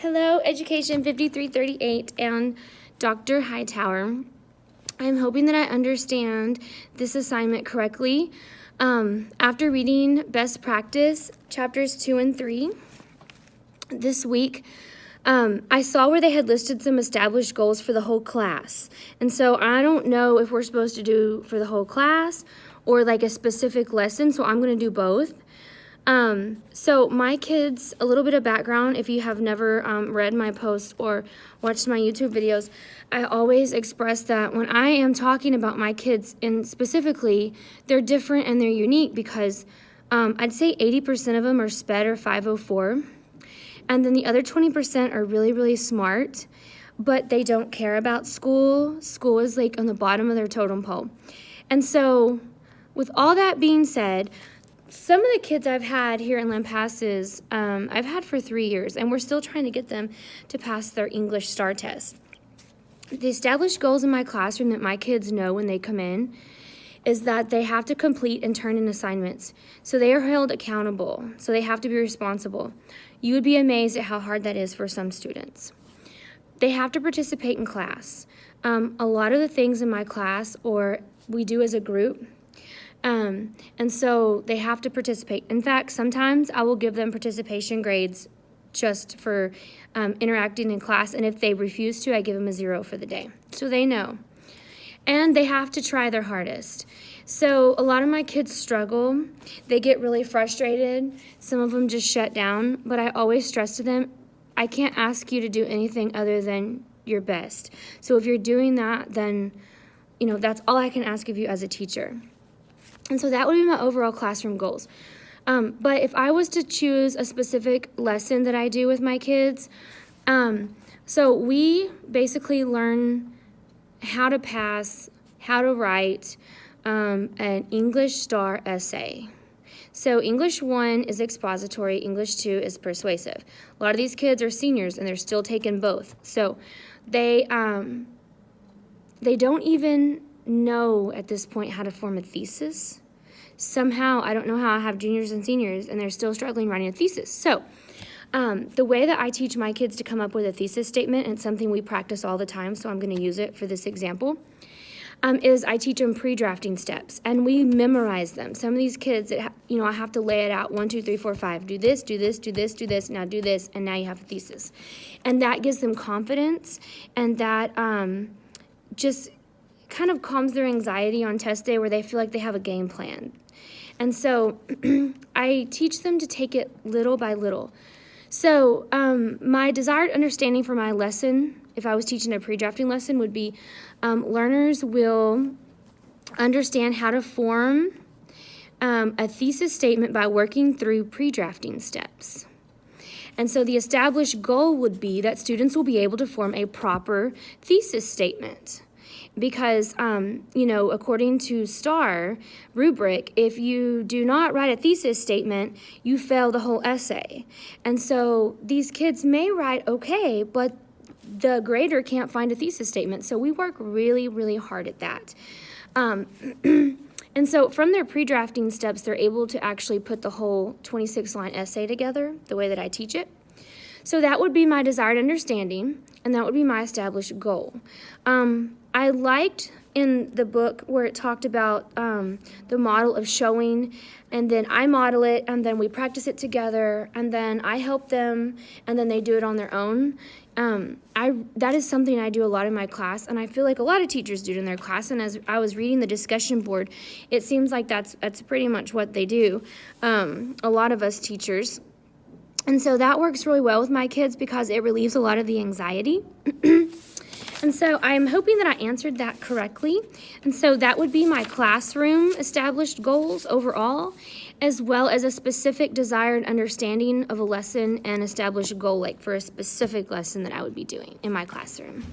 Hello, Education 5338 and Dr. Hightower. I'm hoping that I understand this assignment correctly. After reading Best Practice, chapters 2 and 3, this week, I saw where they had listed some established goals for the whole class. And so I don't know if we're supposed to do for the whole class or like a specific lesson, so I'm going to do both. So my kids, a little bit of background, if you have never read my posts or watched my YouTube videos, I always express that when I am talking about my kids, and specifically, they're different and they're unique because I'd say 80% of them are SPED or 504, and then the other 20% are really, really smart, but they don't care about school. School is like on the bottom of their totem pole. And so with all that being said, some of the kids I've had here in Lampasas, I've had for 3 years, and we're still trying to get them to pass their English STAR test. The established goals in my classroom that my kids know when they come in is that they have to complete and turn in assignments. So they are held accountable, so they have to be responsible. You would be amazed at how hard that is for some students. They have to participate in class. A lot of the things in my class, or we do as a group, and so they have to participate. In fact, sometimes I will give them participation grades just for interacting in class, and if they refuse to, I give them a 0 for the day. So they know. And they have to try their hardest. So a lot of my kids struggle. They get really frustrated. Some of them just shut down, but I always stress to them, I can't ask you to do anything other than your best. So if you're doing that, then, that's all I can ask of you as a teacher. And so that would be my overall classroom goals. But if I was to choose a specific lesson that I do with my kids, so we basically learn how to pass, how to write an English STAR essay. So English 1 is expository, English 2 is persuasive. A lot of these kids are seniors and they're still taking both. So they don't even know at this point how to form a thesis. Somehow, I don't know how I have juniors and seniors and they're still struggling writing a thesis. So the way that I teach my kids to come up with a thesis statement, and it's something we practice all the time, so I'm going to use it for this example, is I teach them pre-drafting steps, and we memorize them. Some of these kids, I have to lay it out, 1, 2, 3, 4, 5. Do this, do this, do this, do this, now do this, and now you have a thesis. And that gives them confidence, and that just kind of calms their anxiety on test day where they feel like they have a game plan. And so I teach them to take it little by little. So my desired understanding for my lesson, if I was teaching a pre-drafting lesson, would be learners will understand how to form a thesis statement by working through pre-drafting steps. And so the established goal would be that students will be able to form a proper thesis statement. Because, according to STAR rubric, if you do not write a thesis statement, you fail the whole essay. And so these kids may write okay, but the grader can't find a thesis statement. So we work really, really hard at that. And so from their pre-drafting steps, they're able to actually put the whole 26-line essay together the way that I teach it. So that would be my desired understanding, and that would be my established goal. I liked in the book where it talked about the model of showing, and then I model it, and then we practice it together, and then I help them, and then they do it on their own. That is something I do a lot in my class, and I feel like a lot of teachers do it in their class, and as I was reading the discussion board, it seems like that's pretty much what they do, a lot of us teachers. And so that works really well with my kids because it relieves a lot of the anxiety. And so I'm hoping that I answered that correctly. And so that would be my classroom established goals overall, as well as a specific desired understanding of a lesson and established goal, like for a specific lesson that I would be doing in my classroom.